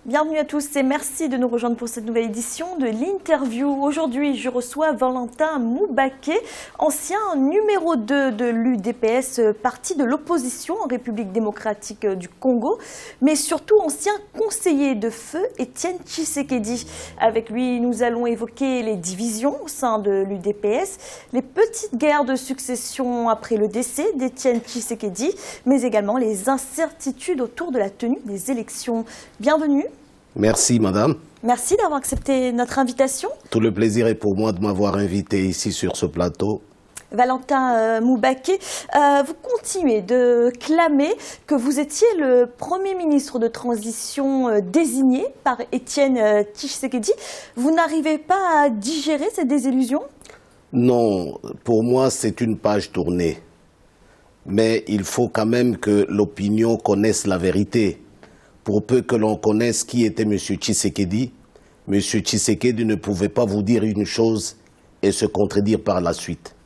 Bienvenue à tous et merci de nous rejoindre pour cette nouvelle édition de l'interview. Aujourd'hui, je reçois Valentin Moubaké, ancien numéro 2 de l'UDPS, parti de l'opposition en République démocratique du Congo, mais surtout ancien conseiller de feu Étienne Tshisekedi. Avec lui, nous allons évoquer les divisions au sein de l'UDPS, les petites guerres de succession après le décès d'Étienne Tshisekedi, mais également les incertitudes autour de la tenue des élections. Bienvenue. Merci, madame. Merci d'avoir accepté notre invitation. Tout le plaisir est pour moi de m'avoir invité ici sur ce plateau. Valentin Moubaké, vous continuez de clamer que vous étiez le Premier ministre de transition désigné par Étienne Tshisekedi. Vous n'arrivez pas à digérer cette désillusion? Non, pour moi, c'est une page tournée. Mais il faut quand même que l'opinion connaisse la vérité. Pour peu que l'on connaisse qui était M. Tshisekedi, M. Tshisekedi ne pouvait pas vous dire une chose et se contredire par la suite.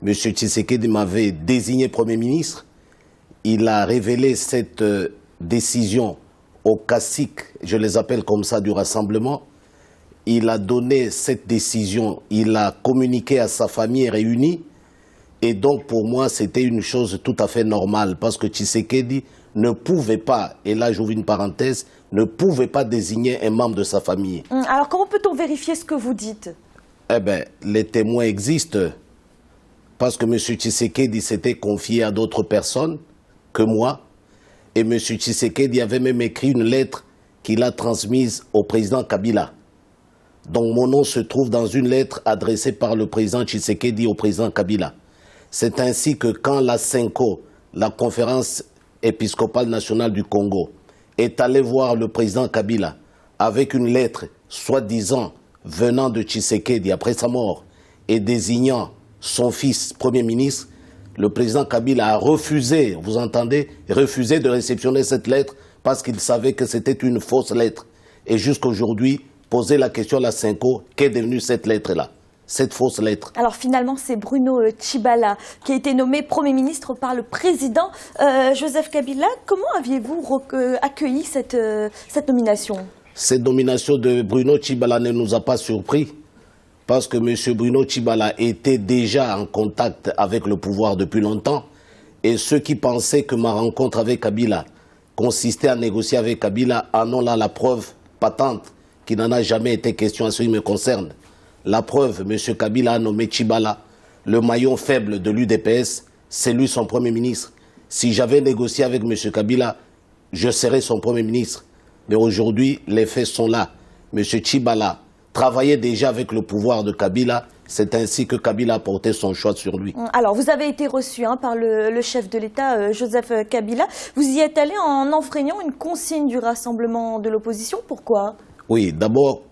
M. Tshisekedi m'avait désigné Premier ministre. Il a révélé cette décision aux caciques, je les appelle comme ça, du rassemblement. Il a donné cette décision, il a communiqué à sa famille réunie. Et donc pour moi, c'était une chose tout à fait normale parce que Tshisekedi ne pouvait pas, et là j'ouvre une parenthèse, ne pouvait pas désigner un membre de sa famille. Alors comment peut-on vérifier ce que vous dites? Eh bien, les témoins existent. Parce que M. Tshisekedi s'était confié à d'autres personnes que moi. Et M. Tshisekedi avait même écrit une lettre qu'il a transmise au président Kabila. Donc mon nom se trouve dans une lettre adressée par le président Tshisekedi au président Kabila. C'est ainsi que quand la CENCO, la conférence épiscopale nationale du Congo, est allée voir le président Kabila avec une lettre soi-disant venant de Tshisekedi après sa mort et désignant son fils Premier ministre, le président Kabila a refusé, vous entendez, refusé de réceptionner cette lettre parce qu'il savait que c'était une fausse lettre. Et jusqu'à aujourd'hui, poser la question à la CENCO, qu'est devenue cette lettre-là, cette fausse lettre? Alors finalement, c'est Bruno Tshibala qui a été nommé Premier ministre par le président Joseph Kabila. Comment aviez-vous accueilli cette nomination? Cette nomination de Bruno Tshibala ne nous a pas surpris parce que M. Bruno Tshibala était déjà en contact avec le pouvoir depuis longtemps et ceux qui pensaient que ma rencontre avec Kabila consistait à négocier avec Kabila en ont là la preuve patente qu'il n'en a jamais été question à ce qui me concerne. La preuve, M. Kabila a nommé Tshibala, le maillon faible de l'UDPS, c'est lui son Premier ministre. Si j'avais négocié avec M. Kabila, je serais son Premier ministre. Mais aujourd'hui, les faits sont là. M. Tshibala travaillait déjà avec le pouvoir de Kabila, c'est ainsi que Kabila a porté son choix sur lui. Alors, vous avez été reçu par le chef de l'État, Joseph Kabila. Vous y êtes allé en enfreignant une consigne du rassemblement de l'opposition. Pourquoi? Oui, d'abord,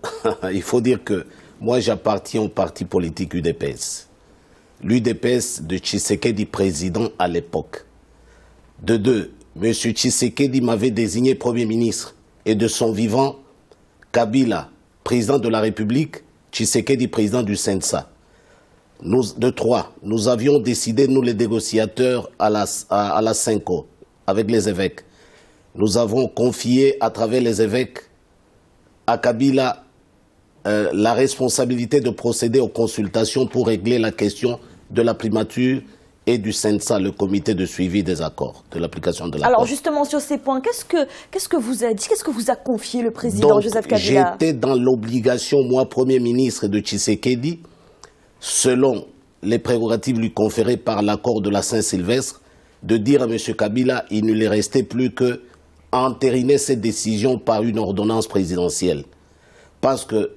il faut dire que moi, j'appartiens au parti politique UDPS. L'UDPS de Tshisekedi, président à l'époque. De deux, M. Tshisekedi m'avait désigné Premier ministre. Et de son vivant, Kabila, président de la République, Tshisekedi, président du CENSA. De trois, nous avions décidé, nous les négociateurs, à la CENCO, avec les évêques. Nous avons confié à travers les évêques à Kabila la responsabilité de procéder aux consultations pour régler la question de la primature et du CENSA, le comité de suivi des accords, de l'application de l'accord. Alors justement sur ces points, qu'est-ce que vous a dit, qu'est-ce que vous a confié le président Joseph Kabila? J'étais dans l'obligation, moi, Premier ministre de Tshisekedi, selon les prérogatives lui conférées par l'accord de la Saint-Sylvestre, de dire à M. Kabila, il ne lui restait plus qu'à entériner cette décision par une ordonnance présidentielle. Parce que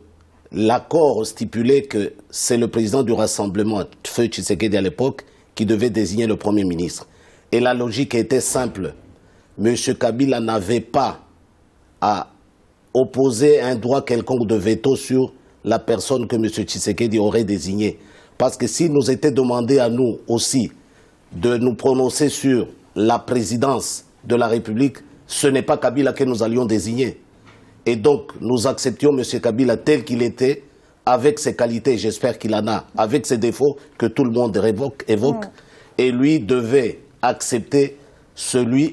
l'accord stipulait que c'est le président du rassemblement, Feu Tshisekedi à l'époque, qui devait désigner le Premier ministre. Et la logique était simple. M. Kabila n'avait pas à opposer un droit quelconque de veto sur la personne que M. Tshisekedi aurait désignée. Parce que s'il nous était demandé à nous aussi de nous prononcer sur la présidence de la République, ce n'est pas Kabila que nous allions désigner. Et donc, nous acceptions M. Kabila tel qu'il était, avec ses qualités, j'espère qu'il en a, avec ses défauts que tout le monde évoque. Et lui devait accepter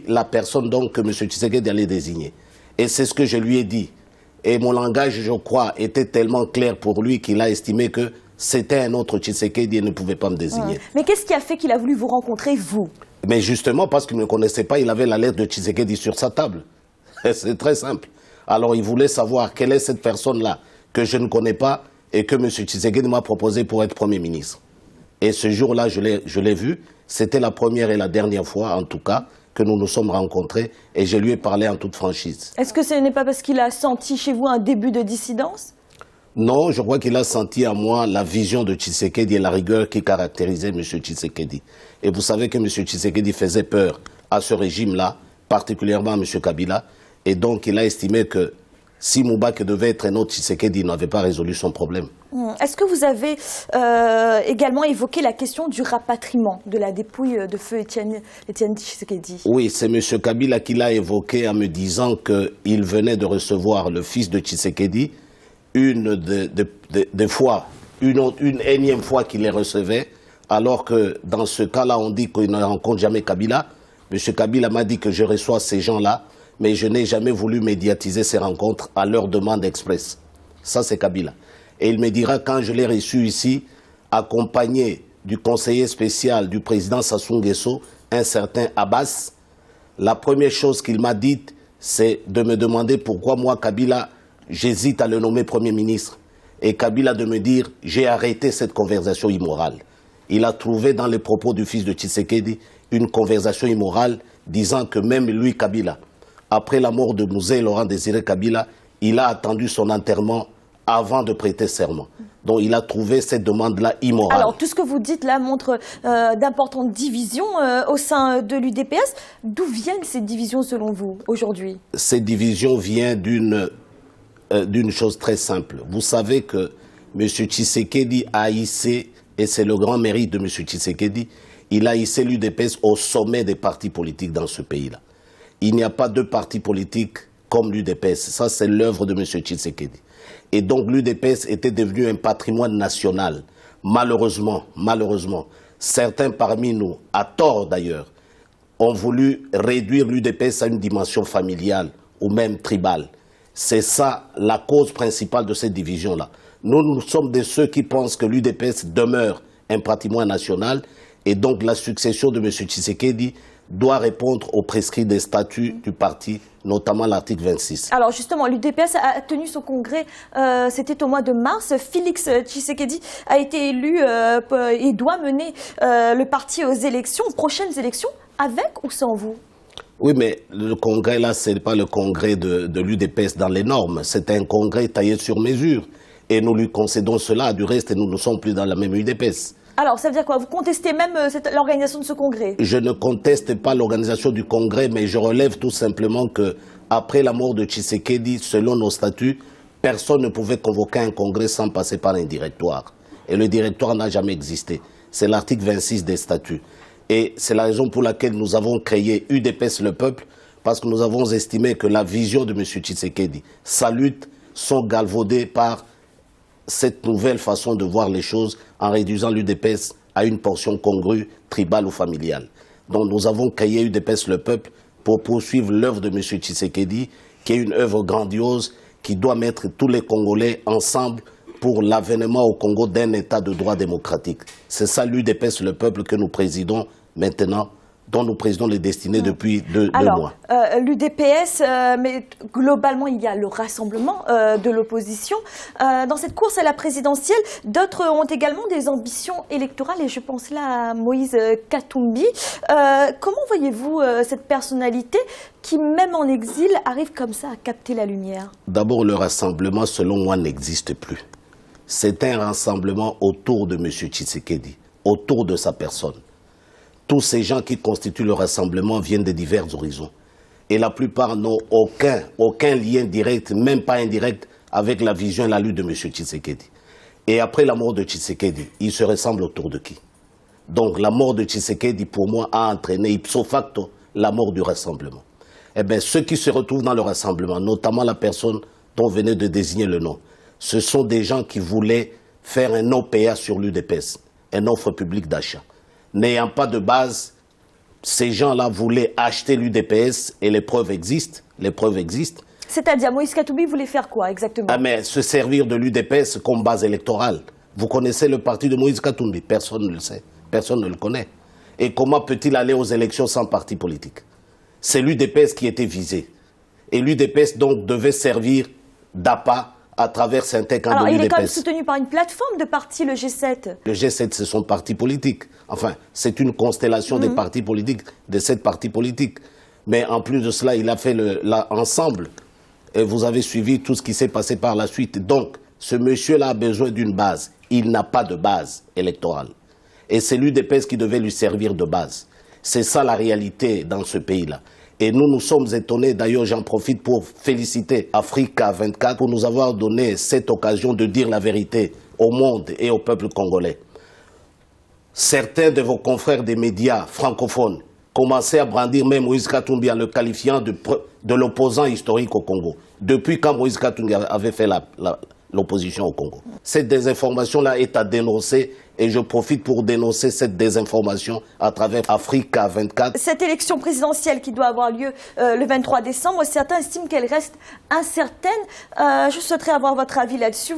la personne donc que M. Tshisekedi allait désigner. Et c'est ce que je lui ai dit. Et mon langage, je crois, était tellement clair pour lui qu'il a estimé que c'était un autre Tshisekedi et ne pouvait pas me désigner. Mais qu'est-ce qui a fait qu'il a voulu vous rencontrer, vous? Mais justement, parce qu'il ne me connaissait pas, il avait la lettre de Tshisekedi sur sa table. C'est très simple. Alors il voulait savoir quelle est cette personne-là que je ne connais pas et que M. Tshisekedi m'a proposé pour être Premier ministre. Et ce jour-là, je l'ai vu. C'était la première et la dernière fois, en tout cas, que nous nous sommes rencontrés et je lui ai parlé en toute franchise. Est-ce que ce n'est pas parce qu'il a senti chez vous un début de dissidence? Non, je crois qu'il a senti à moi la vision de Tshisekedi et la rigueur qui caractérisait M. Tshisekedi. Et vous savez que M. Tshisekedi faisait peur à ce régime-là, particulièrement à M. Kabila. Et donc, il a estimé que si Moubake devait être un autre Tshisekedi, il n'avait pas résolu son problème. Est-ce que vous avez également évoqué la question du rapatriement de la dépouille de feu Étienne Tshisekedi? Oui, c'est M. Kabila qui l'a évoqué en me disant qu'il venait de recevoir le fils de Tshisekedi, une énième fois qu'il les recevait, alors que dans ce cas-là, on dit qu'il ne rencontre jamais Kabila. M. Kabila m'a dit que je reçois ces gens-là, mais je n'ai jamais voulu médiatiser ces rencontres à leur demande express. Ça, c'est Kabila. Et il me dira, quand je l'ai reçu ici, accompagné du conseiller spécial du président Sassou Nguesso, un certain Abbas, la première chose qu'il m'a dite, c'est de me demander pourquoi moi, Kabila, j'hésite à le nommer Premier ministre. Et Kabila de me dire, j'ai arrêté cette conversation immorale. Il a trouvé dans les propos du fils de Tshisekedi une conversation immorale, disant que même lui, Kabila, après la mort de Mouzé Laurent Désiré Kabila, il a attendu son enterrement avant de prêter serment. Donc il a trouvé cette demande-là immorale. Alors tout ce que vous dites là montre d'importantes divisions au sein de l'UDPS. D'où viennent ces divisions selon vous aujourd'hui? Ces divisions viennent d'une chose très simple. Vous savez que M. Tshisekedi a hissé, et c'est le grand mérite de M. Tshisekedi, il a hissé l'UDPS au sommet des partis politiques dans ce pays-là. Il n'y a pas de parti politique comme l'UDPS. Ça, c'est l'œuvre de M. Tshisekedi. Et donc l'UDPS était devenu un patrimoine national. Malheureusement, certains parmi nous, à tort d'ailleurs, ont voulu réduire l'UDPS à une dimension familiale ou même tribale. C'est ça la cause principale de cette division-là. Nous sommes de ceux qui pensent que l'UDPS demeure un patrimoine national et donc la succession de M. Tshisekedi doit répondre aux prescrits des statuts du parti, notamment l'article 26. Alors justement, l'UDPS a tenu son congrès, c'était au mois de mars. Félix Tshisekedi a été élu et doit mener le parti aux prochaines élections, avec ou sans vous? Oui, mais le congrès là, ce n'est pas le congrès de l'UDPS dans les normes, c'est un congrès taillé sur mesure. Et nous lui concédons cela, du reste, nous ne sommes plus dans la même UDPS. Alors, ça veut dire quoi? Vous contestez même l'organisation de ce congrès? Je ne conteste pas l'organisation du congrès, mais je relève tout simplement que après la mort de Tshisekedi, selon nos statuts, personne ne pouvait convoquer un congrès sans passer par un directoire. Et le directoire n'a jamais existé. C'est l'article 26 des statuts. Et c'est la raison pour laquelle nous avons créé UDPS le peuple, parce que nous avons estimé que la vision de M. Tshisekedi, sa lutte, sont galvaudées par cette nouvelle façon de voir les choses en réduisant l'UDPS à une portion congrue, tribale ou familiale. Donc nous avons créé UDPS le peuple pour poursuivre l'œuvre de M. Tshisekedi, qui est une œuvre grandiose qui doit mettre tous les Congolais ensemble pour l'avènement au Congo d'un État de droit démocratique. C'est ça l'UDPS le peuple que nous présidons maintenant, dont nous présidons les destinées depuis deux mois. L'UDPS, mais globalement, il y a le rassemblement de l'opposition. Dans cette course à la présidentielle, d'autres ont également des ambitions électorales, et je pense là à Moïse Katumbi. Comment voyez-vous cette personnalité qui, même en exil, arrive comme ça à capter la lumière? D'abord, le rassemblement, selon moi, n'existe plus. C'est un rassemblement autour de M. Tshisekedi, autour de sa personne. Tous ces gens qui constituent le rassemblement viennent de divers horizons. Et la plupart n'ont aucun lien direct, même pas indirect, avec la vision et la lutte de M. Tshisekedi. Et après la mort de Tshisekedi, ils se ressemblent autour de qui? Donc la mort de Tshisekedi, pour moi, a entraîné ipso facto la mort du rassemblement. Eh bien, ceux qui se retrouvent dans le rassemblement, notamment la personne dont venait de désigner le nom, ce sont des gens qui voulaient faire un OPA sur l'UDPS, une offre publique d'achat. N'ayant pas de base, ces gens-là voulaient acheter l'UDPS et les preuves existent. C'est-à-dire, Moïse Katumbi voulait faire quoi exactement? Ah, mais se servir de l'UDPS comme base électorale. Vous connaissez le parti de Moïse Katumbi? Personne ne le sait. Personne ne le connaît. Et comment peut-il aller aux élections sans parti politique? C'est l'UDPS qui était visé. Et l'UDPS donc devait servir d'appât à travers Syntec. Alors, il est quand même soutenu par une plateforme de partis, le G7. Le G7, c'est son parti politique. Enfin, c'est une constellation des partis politiques, de 7 partis politiques. Mais en plus de cela, il a fait ensemble. Et vous avez suivi tout ce qui s'est passé par la suite. Donc, ce monsieur-là a besoin d'une base. Il n'a pas de base électorale. Et c'est l'UDPS qui devait lui servir de base. C'est ça la réalité dans ce pays-là. Et nous sommes étonnés, d'ailleurs j'en profite pour féliciter Africa 24 pour nous avoir donné cette occasion de dire la vérité au monde et au peuple congolais. Certains de vos confrères des médias francophones commençaient à brandir même Moïse Katumbi en le qualifiant de l'opposant historique au Congo. Depuis quand Moïse Katumbi avait fait l'opposition au Congo. Cette désinformation-là est à dénoncer et je profite pour dénoncer cette désinformation à travers Africa 24. Cette élection présidentielle qui doit avoir lieu le 23 décembre, certains estiment qu'elle reste incertaine. Je souhaiterais avoir votre avis là-dessus.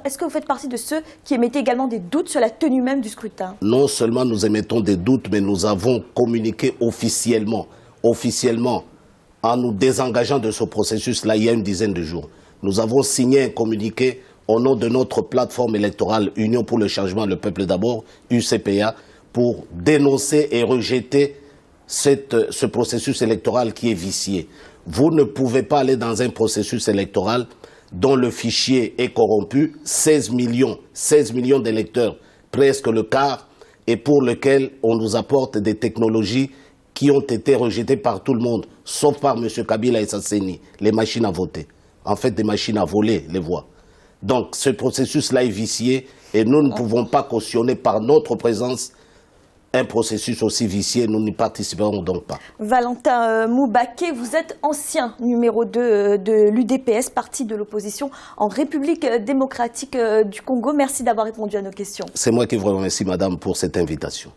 Est-ce que vous faites partie de ceux qui émettaient également des doutes sur la tenue même du scrutin? Non seulement nous émettons des doutes, mais nous avons communiqué officiellement, en nous désengageant de ce processus-là il y a une dizaine de jours. Nous avons signé un communiqué au nom de notre plateforme électorale Union pour le changement, le peuple d'abord, UCPA, pour dénoncer et rejeter ce processus électoral qui est vicié. Vous ne pouvez pas aller dans un processus électoral dont le fichier est corrompu, 16 millions d'électeurs, presque le quart, et pour lequel on nous apporte des technologies qui ont été rejetées par tout le monde, sauf par M. Kabila et sa CENI, les machines à voter. En fait, des machines à voler les voix. Donc, ce processus-là est vicié et nous ne pouvons pas cautionner par notre présence un processus aussi vicié. Nous n'y participerons donc pas. Valentin Moubaké, vous êtes ancien numéro 2 de l'UDPS, parti de l'opposition en République démocratique du Congo. Merci d'avoir répondu à nos questions. C'est moi qui vous remercie, madame, pour cette invitation.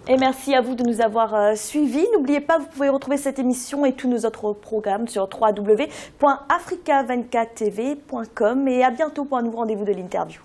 Et merci à vous de nous avoir suivis. N'oubliez pas, vous pouvez retrouver cette émission et tous nos autres programmes sur www.africa24tv.com. Et à bientôt pour un nouveau rendez-vous de l'interview.